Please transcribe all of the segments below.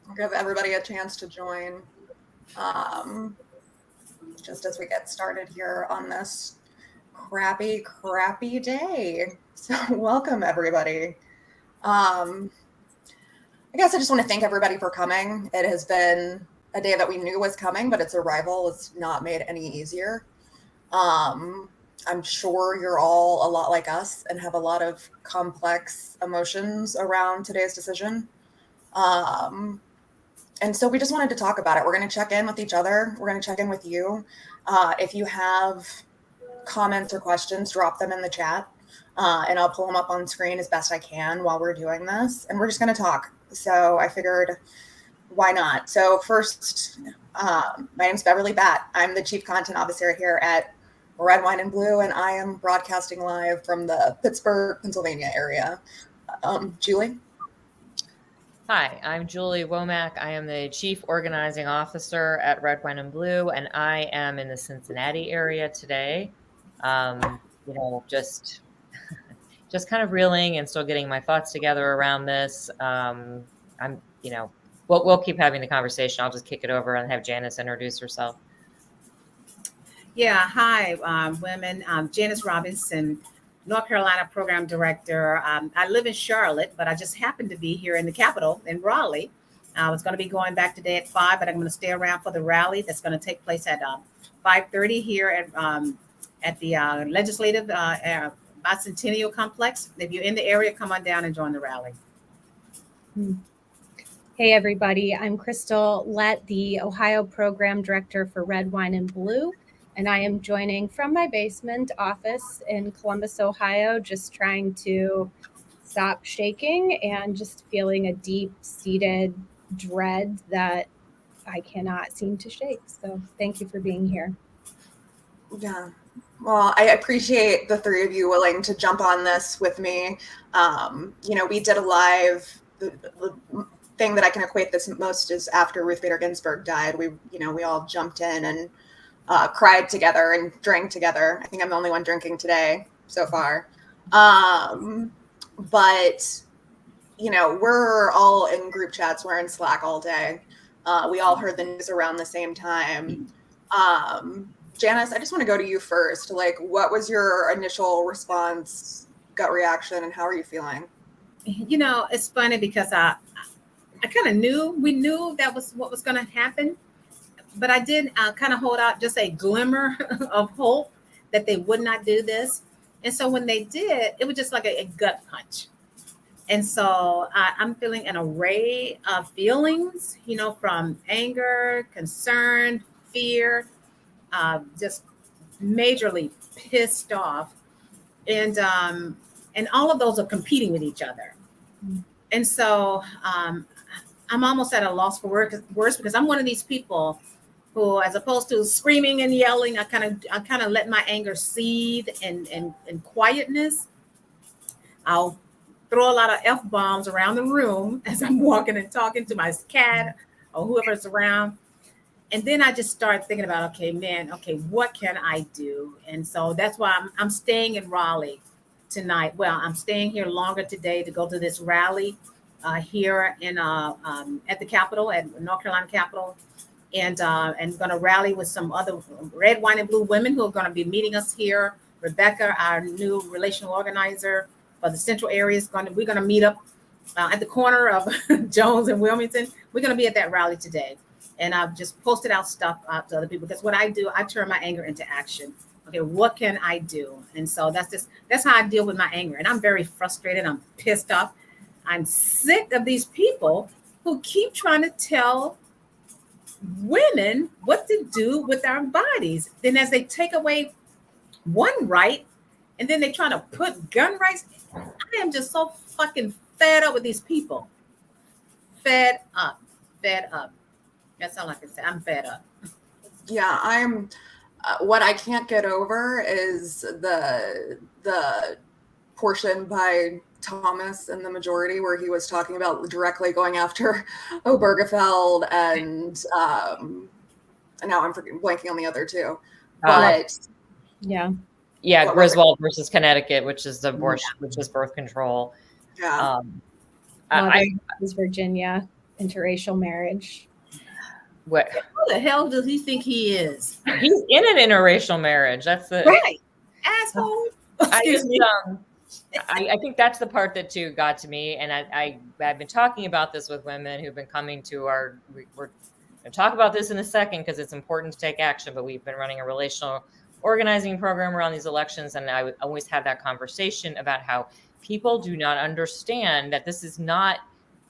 I'll give everybody a chance to join just as we get started here on this crappy day. So welcome, everybody. I guess I just want to thank everybody for coming. It has been a day that we knew was coming, but its arrival has not made any easier. I'm sure you're all a lot like us and have a lot of complex emotions around today's decision. And so we just wanted to talk about it. We're going to check in with each other. We're going to check in with you. If you have comments or questions, drop them in the chat, and I'll pull them up on screen as best I can while we're doing this. And we're just going to talk. So I figured, why not? So first, my name's Beverly Batt. I'm the Chief Content Officer here at Red, Wine, and Blue, and I am broadcasting live from the Pittsburgh, Pennsylvania area. Julie? Hi, I'm Julie Womack. I am the Chief Organizing Officer at Red, Wine, and Blue, and I am in the Cincinnati area today. Just kind of reeling and still getting my thoughts together around this. We'll keep having the conversation. I'll just kick it over and have Janice introduce herself. Yeah, hi, women. I'm Janice Robinson, North Carolina Program Director. I live in Charlotte, but I just happened to be here in the capital in Raleigh. I was going to be going back today at 5, but I'm going to stay around for the rally that's going to take place at 5:30 here at the Legislative Bicentennial Complex. If you're in the area, come on down and join the rally. Hey, everybody. I'm Crystal Lett, the Ohio Program Director for Red, Wine, and Blue. And I am joining from my basement office in Columbus, Ohio, just trying to stop shaking and just feeling a deep-seated dread that I cannot seem to shake. So thank you for being here. Yeah. Well, I appreciate the three of you willing to jump on this with me. We did a live, the thing that I can equate this most is after Ruth Bader Ginsburg died, we all jumped in and cried together and drank together. I think I'm the only one drinking today so far. But we're all in group chats. We're in Slack all day. We all heard the news around the same time. Janice, I just want to go to you first. What was your initial response, gut reaction, and how are you feeling? It's funny because I kind of we knew that was what was going to happen. But I did kind of hold out just a glimmer of hope that they would not do this. And so when they did, it was just like a gut punch. And so I'm feeling an array of feelings, from anger, concern, fear, just majorly pissed off. And all of those are competing with each other. And so I'm almost at a loss for words because I'm one of these people who, as opposed to screaming and yelling, I kind of let my anger seethe in quietness. I'll throw a lot of F-bombs around the room as I'm walking and talking to my cat or whoever's around. And then I just start thinking about, what can I do? And so that's why I'm staying in Raleigh tonight. Well, I'm staying here longer today to go to this rally here in at the Capitol, at North Carolina Capitol. And going to rally with some other Red, Wine, and Blue women who are going to be meeting us here. Rebecca, our new relational organizer for the central area, we're going to meet up at the corner of Jones and Wilmington. We're going to be at that rally today. And I've just posted out stuff out to other people because what I do, I turn my anger into action. Okay, what can I do? And so that's how I deal with my anger. And I'm very frustrated. I'm pissed off. I'm sick of these people who keep trying to tell women what to do with our bodies. Then as they take away one right and then they try to put gun rights, I am just so fucking fed up with these people. Fed up. That's all I can say. I'm fed up. Yeah, I'm what I can't get over is the portion by Thomas in the majority where he was talking about directly going after Obergefell and now I'm blanking on the other two. But yeah, Yeah, What Griswold versus Connecticut, which is abortion, which is birth control. Yeah. Mother is Virginia, interracial marriage. What? Who the hell does he think he is? He's in an interracial marriage. That's the Right, asshole. Excuse me. I think that's the part that too got to me, and I've been talking about this with women who've been coming to we're going to talk about this in a second because it's important to take action. But we've been running a relational organizing program around these elections, and I always have that conversation about how people do not understand that this is not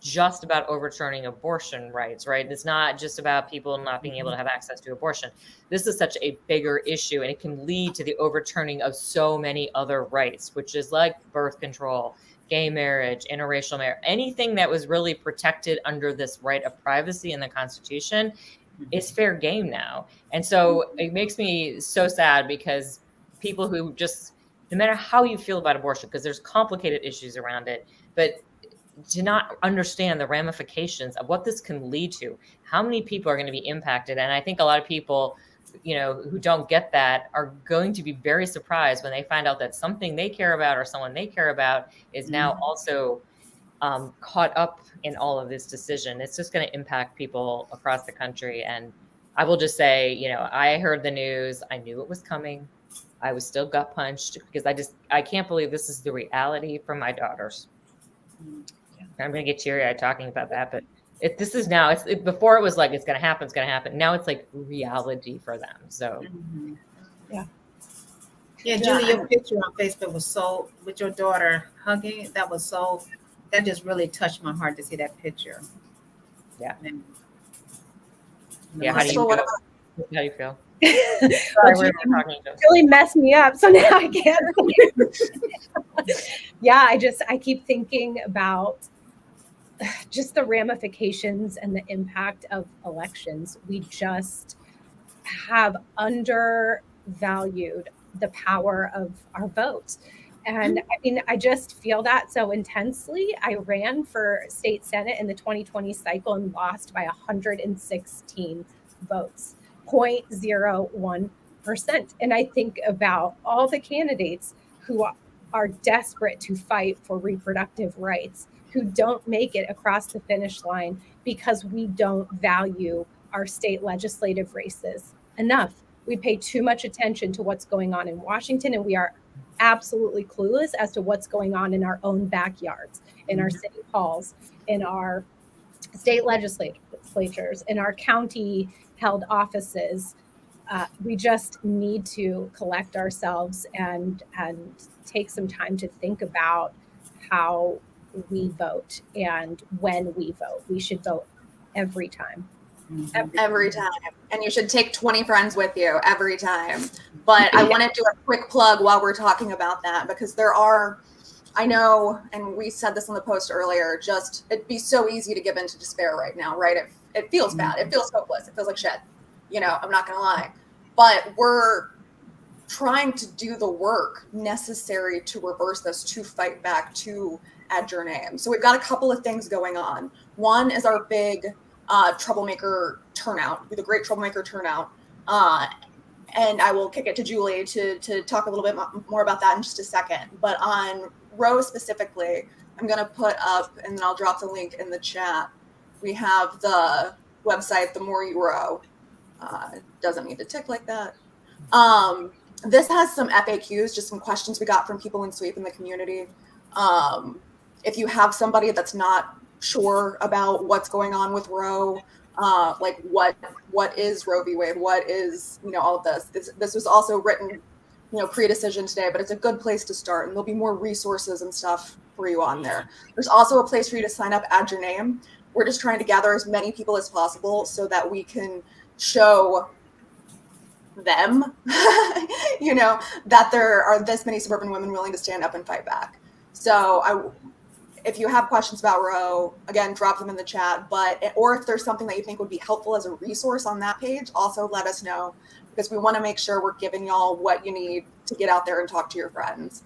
just about overturning abortion rights, right? It's not just about people not being able to have access to abortion. This is such a bigger issue, and it can lead to the overturning of so many other rights, which is like birth control, gay marriage, interracial marriage, anything that was really protected under this right of privacy in the Constitution is fair game now. And so it makes me so sad because people who just, no matter how you feel about abortion, because there's complicated issues around it, but do not understand the ramifications of what this can lead to, how many people are going to be impacted. And I think a lot of people, who don't get that are going to be very surprised when they find out that something they care about or someone they care about is now also caught up in all of this decision. It's just going to impact people across the country. And I will just say, I heard the news. I knew it was coming. I was still gut punched because I can't believe this is the reality for my daughters. I'm going to get teary-eyed talking about that, but this is now, before it was like, it's going to happen. Now it's like reality for them. So, Yeah, Julie, your picture on Facebook was with your daughter hugging. That just really touched my heart to see that picture. Yeah. Yeah. How do you feel? Well, Julie messed me up, so now I can't. Yeah, I keep thinking about just the ramifications and the impact of elections. We just have undervalued the power of our vote. And I just feel that so intensely. I ran for state senate in the 2020 cycle and lost by 116 votes, 0.01%. And I think about all the candidates who are desperate to fight for reproductive rights, who don't make it across the finish line because we don't value our state legislative races enough. We pay too much attention to what's going on in Washington, and we are absolutely clueless as to what's going on in our own backyards, in our city halls, in our state legislatures, in our county held offices. We just need to collect ourselves and take some time to think about how we vote and when we vote. We should vote every time. Every time. And you should take 20 friends with you every time. But I want to do a quick plug while we're talking about that, because I know, and we said this on the post earlier, it'd be so easy to give into despair right now, right? It feels bad. It feels hopeless. It feels like shit. I'm not going to lie. But we're trying to do the work necessary to reverse this, to fight back, to add your name. So we've got a couple of things going on. One is our big troublemaker turnout, the great troublemaker turnout. And I will kick it to Julie to talk a little bit more about that in just a second. But on Roe specifically, I'm going to put up, and then I'll drop the link in the chat. We have the website, The More You Row. Doesn't need to tick like that. This has some FAQs, just some questions we got from people in sweep in the community. If you have somebody that's not sure about what's going on with Roe, like what is Roe v. Wade, what is all of this. This was also written pre-decision today, but it's a good place to start, and there'll be more resources and stuff for you on there. There's also a place for you to sign up, add your name. We're just trying to gather as many people as possible so that we can show them that there are this many suburban women willing to stand up and fight back. So if you have questions about Roe, again, drop them in the chat. Or if there's something that you think would be helpful as a resource on that page, also let us know, because we want to make sure we're giving y'all what you need to get out there and talk to your friends.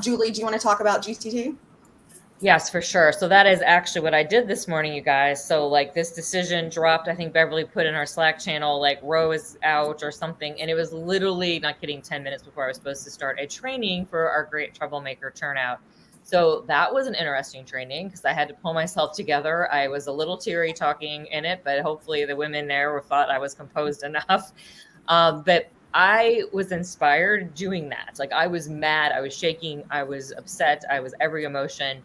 Julie, do you want to talk about GTT? Yes, for sure. So that is actually what I did this morning, you guys. So like this decision dropped, I think Beverly put in our Slack channel, like Roe is out or something. And it was literally, not kidding, 10 minutes before I was supposed to start a training for our great troublemaker turnout. So that was an interesting training because I had to pull myself together. I was a little teary talking in it, but hopefully the women there thought I was composed enough. But I was inspired doing that. Like I was mad, I was shaking, I was upset, I was every emotion.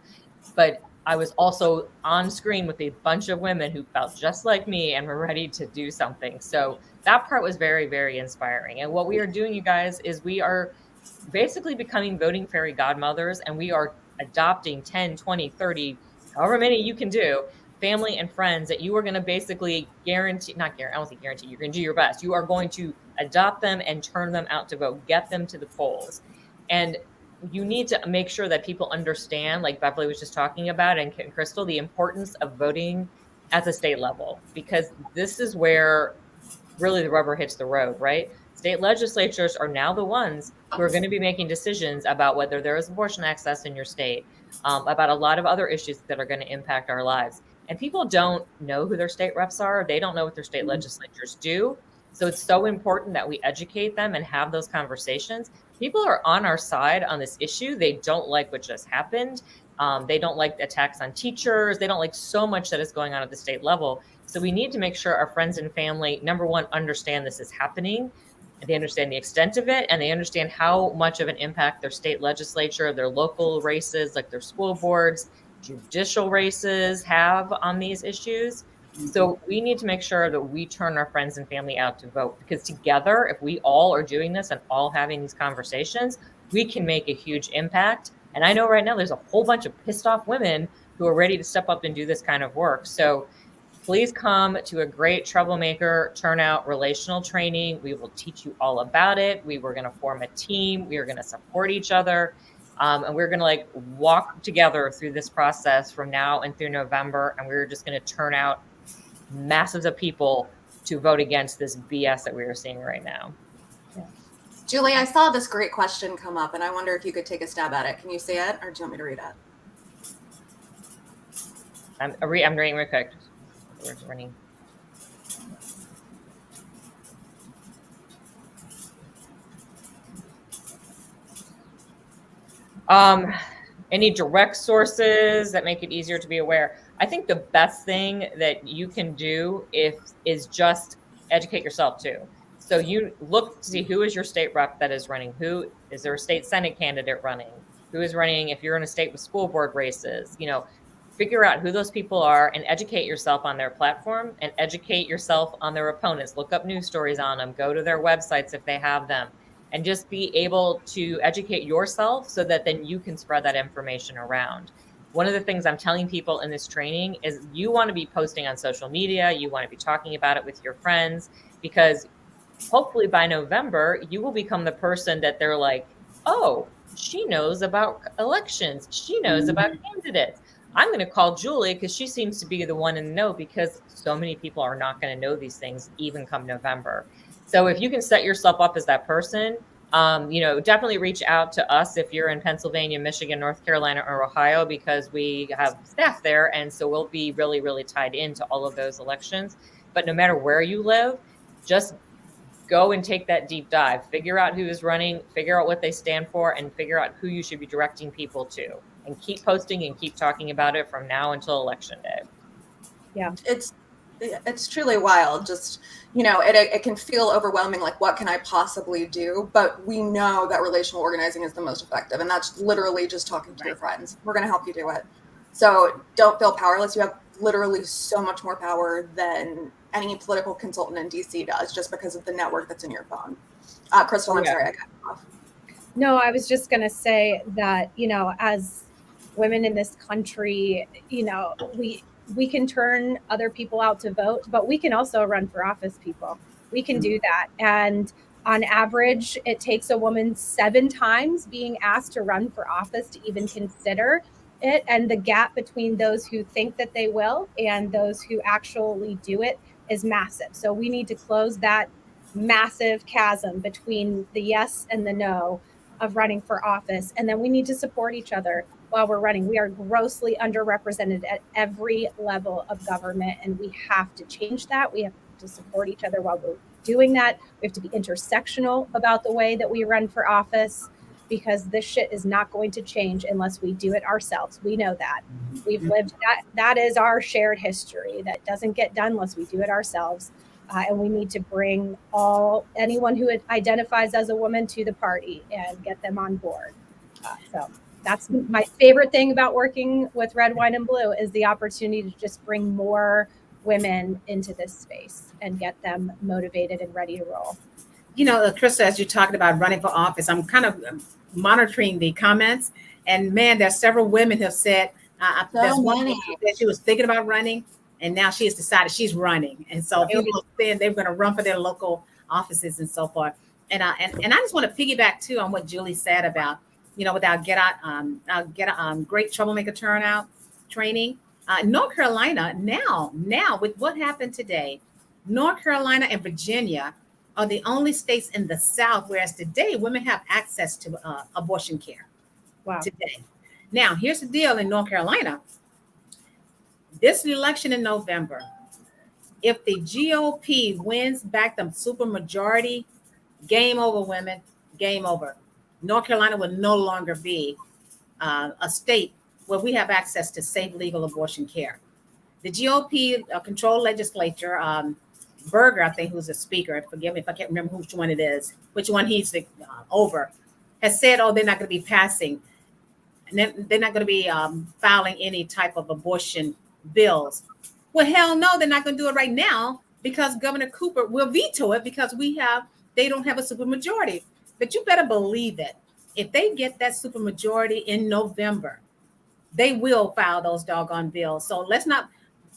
But I was also on screen with a bunch of women who felt just like me and were ready to do something. So that part was very, very inspiring. And what we are doing, you guys, is we are basically becoming voting fairy godmothers, and we are adopting 10, 20, 30, however many you can do, family and friends that you are going to basically guarantee, not guarantee, I don't say guarantee, you're going to do your best. You are going to adopt them and turn them out to vote, get them to the polls. And you need to make sure that people understand, like Beverly was just talking about, and Crystal, the importance of voting at the state level, because this is where really the rubber hits the road, right? State legislatures are now the ones who are going to be making decisions about whether there is abortion access in your state, about a lot of other issues that are going to impact our lives. And people don't know who their state reps are. They don't know what their state legislatures do. So it's so important that we educate them and have those conversations. People are on our side on this issue. They don't like what just happened. They don't like attacks on teachers. They don't like so much that is going on at the state level. So we need to make sure our friends and family, number one, understand this is happening. And they understand the extent of it, and they understand how much of an impact their state legislature, their local races, like their school boards, judicial races have on these issues. So we need to make sure that we turn our friends and family out to vote, because together, if we all are doing this and all having these conversations, we can make a huge impact. And I know right now there's a whole bunch of pissed off women who are ready to step up and do this kind of work. So please come to a great troublemaker turnout relational training. We will teach you all about it. We were going to form a team. We are going to support each other. And we're going to like walk together through this process from now and through November. And we're just going to turn out masses of people to vote against this BS that we are seeing right now. Julie, I saw this great question come up, and I wonder if you could take a stab at it. Can you see it, or do you want me to read it? I'm reading real quick. We're running. Any direct sources that make it easier to be aware? I think the best thing that you can do is just educate yourself too. So you look to see who is your state rep that is running. Who is there a state Senate candidate running? Who is running if you're in a state with school board races? You know, figure out who those people are and educate yourself on their platform and educate yourself on their opponents. Look up news stories on them. Go to their websites if they have them. And just be able to educate yourself so that then you can spread that information around. One of the things I'm telling people in this training is you want to be posting on social media. You want to be talking about it with your friends, because hopefully by November, you will become the person that they're like, oh, she knows about elections. She knows about candidates. I'm going to call Julie because she seems to be the one in the know, because so many people are not going to know these things even come November. So if you can set yourself up as that person, definitely reach out to us if you're in Pennsylvania, Michigan, North Carolina, or Ohio, because we have staff there. And so we'll be really, really tied into all of those elections. But no matter where you live, just go and take that deep dive, figure out who is running, figure out what they stand for, and figure out who you should be directing people to, and keep posting and keep talking about it from now until election day. Yeah. It's truly wild. Just, it can feel overwhelming. Like, what can I possibly do? But we know that relational organizing is the most effective. And that's literally just talking to your friends. We're going to help you do it. So don't feel powerless. You have literally so much more power than any political consultant in DC does, just because of the network that's in your phone. Crystal, I'm sorry, I cut you off. No, I was just going to say that, as women in this country, we can turn other people out to vote, but we can also run for office, people. We can do that. And on average, it takes a woman 7 times being asked to run for office to even consider it. And the gap between those who think that they will and those who actually do it is massive. So we need to close that massive chasm between the yes and the no of running for office. And then we need to support each other. while we're running. We are grossly underrepresented at every level of government, and we have to change that. We have to support each other while we're doing that. We have to be intersectional about the way that we run for office, because this shit is not going to change unless we do it ourselves. We know that. We've lived that. That is our shared history. That doesn't get done unless we do it ourselves. And we need to bring anyone who identifies as a woman to the party and get them on board. So that's my favorite thing about working with Red, Wine, and Blue, is the opportunity to just bring more women into this space and get them motivated and ready to roll. You know, Krista, as you're talking about running for office, I'm kind of monitoring the comments, and man, there's several women who have said there's one woman that she was thinking about running, and now she has decided she's running. And so people are saying they're going to run for their local offices and so forth. And I just want to piggyback too on what Julie said about, you know, with our great troublemaker turnout training. North Carolina now with what happened today, North Carolina and Virginia are the only states in the South, whereas today women have access to abortion care. Wow. Today. Now, here's the deal in North Carolina. This election in November, if the GOP wins back the supermajority, game over, women, game over. North Carolina will no longer be a state where we have access to safe, legal abortion care. The GOP controlled legislature, Berger, I think, who's a speaker, forgive me if I can't remember which one it is, which one he's over, has said, oh, they're not going to be passing, and they're not going to be filing any type of abortion bills. Well, hell no, they're not going to do it right now, because Governor Cooper will veto it, because they don't have a supermajority. But you better believe it. If they get that supermajority in November, they will file those doggone bills. So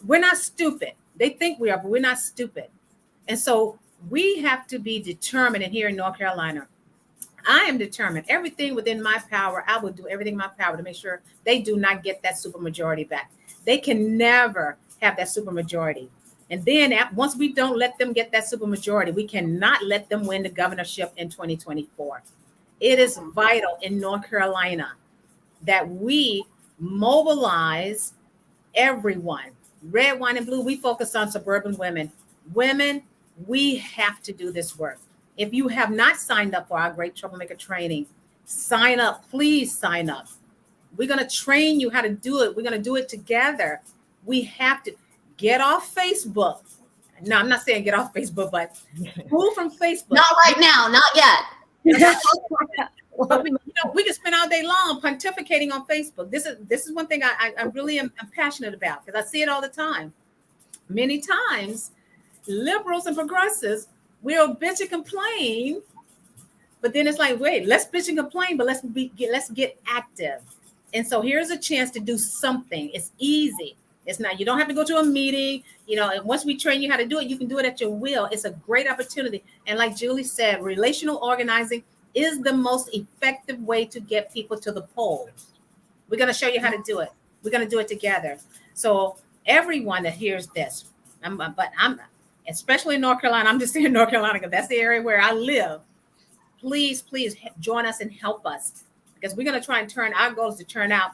we're not stupid. They think we are, but we're not stupid. And so we have to be determined. And here in North Carolina, I am determined. Everything within my power, I will do everything in my power to make sure they do not get that supermajority back. They can never have that supermajority. And then once we don't let them get that supermajority, we cannot let them win the governorship in 2024. It is vital in North Carolina that we mobilize everyone. Red, Wine, and Blue, we focus on suburban women. Women, we have to do this work. If you have not signed up for our Great Troublemaker training, sign up. Please sign up. We're going to train you how to do it. We're going to do it together. We have to get off Facebook. No, I'm not saying get off Facebook, but move from Facebook. Not right now, not yet. But we can spend all day long pontificating on Facebook. This is one thing I really am passionate about, because I see it all the time. Many times, liberals and progressives will bitch and complain, but then it's like, wait, let's bitch and complain, but let's get active. And so here's a chance to do something. It's easy. It's not, you don't have to go to a meeting, and once we train you how to do it, you can do it at your will. It's a great opportunity. And like Julie said, relational organizing is the most effective way to get people to the polls. We're going to show you how to do it. We're going to do it together. So everyone that hears this, I'm especially in North Carolina, I'm just saying North Carolina because that's the area where I live. Please join us and help us, because we're going to try and our goal is to turn out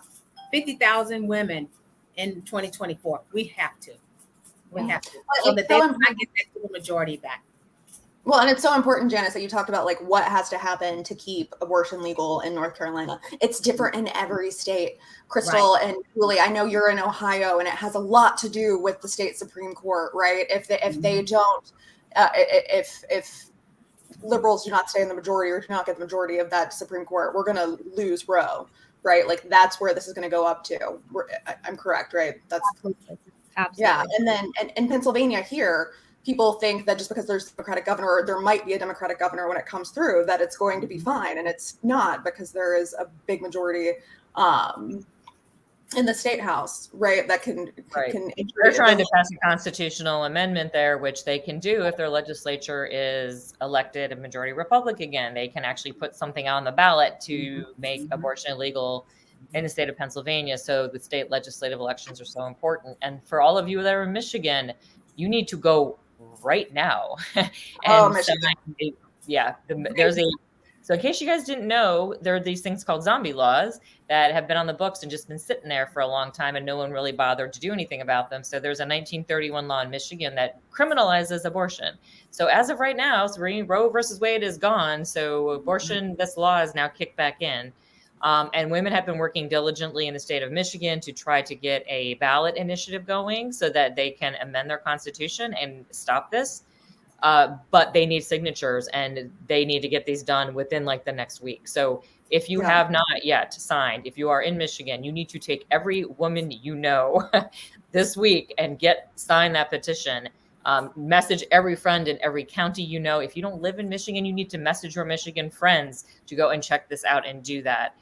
50,000 women in 2024. We have to. We have to. So that they will not get that majority back. Well, and it's so important, Janice, that you talked about like what has to happen to keep abortion legal in North Carolina. It's different in every state. Crystal and Julie, I know you're in Ohio, and it has a lot to do with the state Supreme Court, right? If they don't, if liberals do not stay in the majority or do not get the majority of that Supreme Court, we're going to lose Roe, right? Like that's where this is going to go up to. I'm correct, right? That's Absolutely. Yeah, and then in Pennsylvania here, people think that just because there's a Democratic governor, or there might be a Democratic governor when it comes through, that it's going to be fine. And it's not, because there is a big majority in the state house, right? That can They're trying to pass a constitutional amendment there, which they can do if their legislature is elected a majority Republican again. They can actually put something on the ballot to make abortion illegal in the state of Pennsylvania. So the state legislative elections are so important. And for all of you that are in Michigan, you need to go right now. And Michigan. there's a So in case you guys didn't know, there are these things called zombie laws that have been on the books and just been sitting there for a long time, and no one really bothered to do anything about them. So there's a 1931 law in Michigan that criminalizes abortion. So as of right now, Roe versus Wade is gone. So abortion, this law is now kicked back in. And women have been working diligently in the state of Michigan to try to get a ballot initiative going so that they can amend their constitution and stop this. But they need signatures, and they need to get these done within like the next week. So if you have not yet signed, if you are in Michigan, you need to take every woman you know this week and sign that petition. Message every friend in every county you know. If you don't live in Michigan, you need to message your Michigan friends to go and check this out and do that.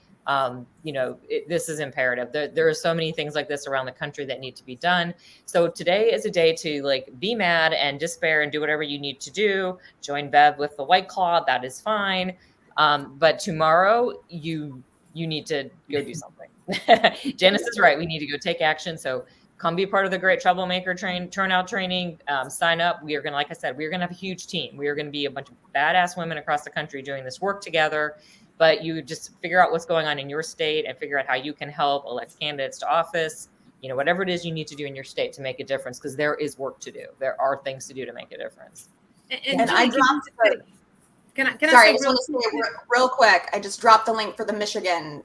This is imperative. There are so many things like this around the country that need to be done. So today is a day to like be mad and despair and do whatever you need to do. Join Bev with the White Claw. That is fine. But tomorrow you need to go do something. Janice is right. We need to go take action. So come be part of the Great Troublemaker turnout training. Sign up. We are going to, like I said, we're going to have a huge team. We are going to be a bunch of badass women across the country doing this work together. But you just figure out what's going on in your state and figure out how you can help elect candidates to office, whatever it is you need to do in your state to make a difference, because there is work to do. There are things to do to make a difference. And I dropped Can I Sorry, I say just want to say real quick. I just dropped the link for the Michigan.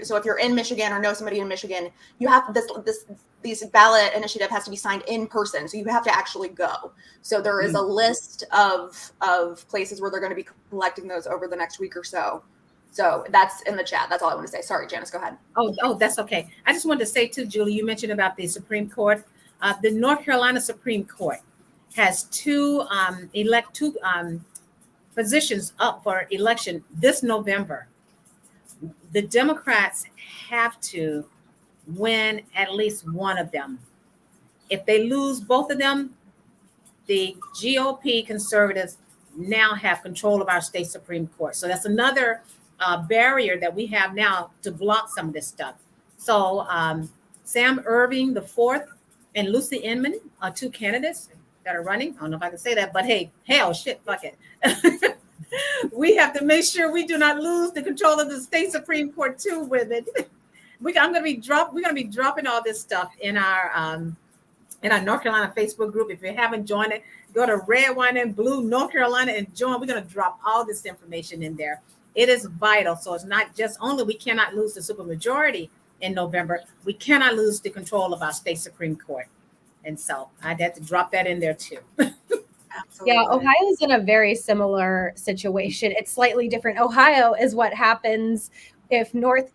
So if you're in Michigan or know somebody in Michigan, you have these ballot initiative has to be signed in person. So you have to actually go. So there is a list of places where they're going to be collecting those over the next week or so. So that's in the chat. That's all I want to say. Sorry, Janice, go ahead. Oh, that's okay. I just wanted to say too, Julie, you mentioned about the Supreme Court. The North Carolina Supreme Court has two positions up for election this November. The Democrats have to win at least one of them. If they lose both of them, the GOP conservatives now have control of our state Supreme Court. So that's another barrier that we have now to block some of this stuff. So Sam Irving, the fourth, and Lucy Inman are two candidates that are running. I don't know if I can say that, but hey, hell, shit, fuck it. We have to make sure we do not lose the control of the state Supreme Court too with it. We're gonna be dropping all this stuff in our North Carolina Facebook group. If you haven't joined it, go to Red, Wine, and Blue North Carolina and join. We're gonna drop all this information in there. It is vital. So it's not just only we cannot lose the supermajority in November, we cannot lose the control of our state Supreme Court. And so I'd have to drop that in there too. Absolutely. Yeah, Ohio is in a very similar situation. It's slightly different. Ohio is what happens if North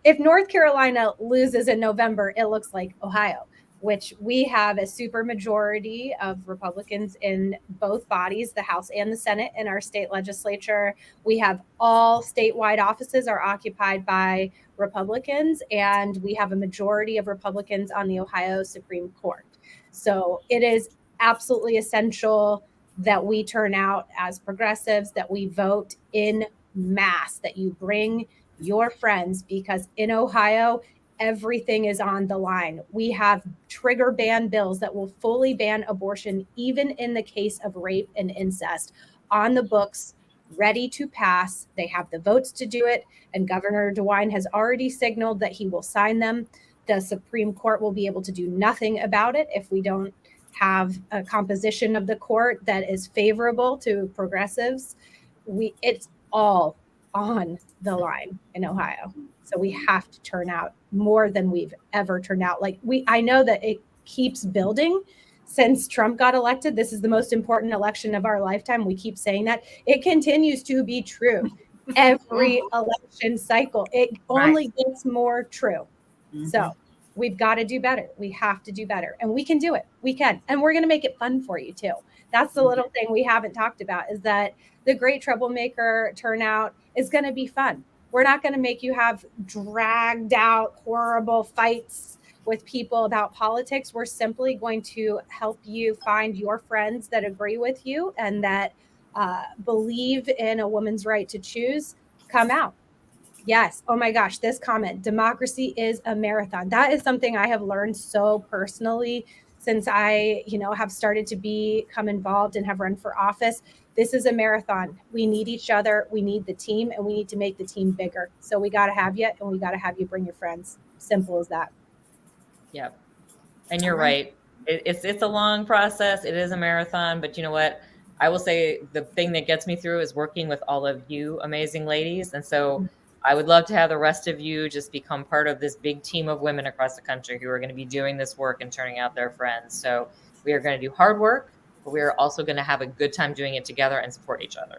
Carolina loses in November. It looks like Ohio, which we have a supermajority of Republicans in both bodies, the House and the Senate, in our state legislature. We have all statewide offices are occupied by Republicans, and we have a majority of Republicans on the Ohio Supreme Court. So it is absolutely essential that we turn out as progressives, that we vote in mass, that you bring your friends, because in Ohio, everything is on the line. We have trigger ban bills that will fully ban abortion, even in the case of rape and incest, on the books, ready to pass. They have the votes to do it, and Governor DeWine has already signaled that he will sign them. The Supreme Court will be able to do nothing about it if we don't have a composition of the court that is favorable to progressives. It's all on the line in Ohio. So we have to turn out more than we've ever turned out. I know that it keeps building since Trump got elected. This is the most important election of our lifetime. We keep saying that. It continues to be true every election cycle. It only gets more true. Mm-hmm. So we've got to do better. We have to do better, and we can do it. We can. And we're going to make it fun for you too. That's the little thing we haven't talked about, is that the Great Troublemaker turnout is going to be fun. We're not going to make you have dragged out horrible fights with people about politics. We're simply going to help you find your friends that agree with you and that believe in a woman's right to choose. Come out. Yes. Oh my gosh. This comment, democracy is a marathon. That is something I have learned so personally since I, have started to become involved and have run for office. This is a marathon. We need each other. We need the team, and we need to make the team bigger. So we got to have you, and we got to have you bring your friends. Simple as that. Yep. And you're right. It's a long process. It is a marathon, but you know what? I will say the thing that gets me through is working with all of you amazing ladies. And so I would love to have the rest of you just become part of this big team of women across the country who are going to be doing this work and turning out their friends. So we are going to do hard work, but we are also going to have a good time doing it together and support each other.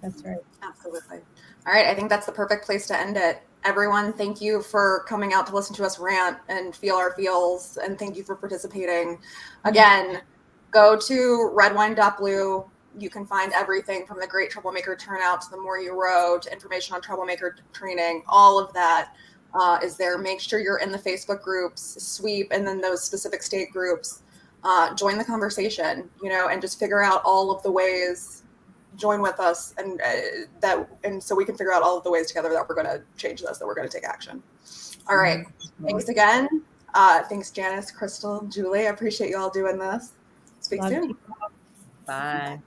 That's right. Absolutely. All right. I think that's the perfect place to end it. Everyone, thank you for coming out to listen to us rant and feel our feels. And thank you for participating. Again, go to redwine.blue. You can find everything from the Great Troublemaker Turnout to the More You Row to information on troublemaker training. All of that is there. Make sure you're in the Facebook groups, sweep, and then those specific state groups. Join the conversation, and just figure out all of the ways. Join with us, and so we can figure out all of the ways together that we're going to change this, that we're going to take action. All right. Thanks again. Thanks, Janice, Crystal, Julie. I appreciate you all doing this. Speak soon. Bye.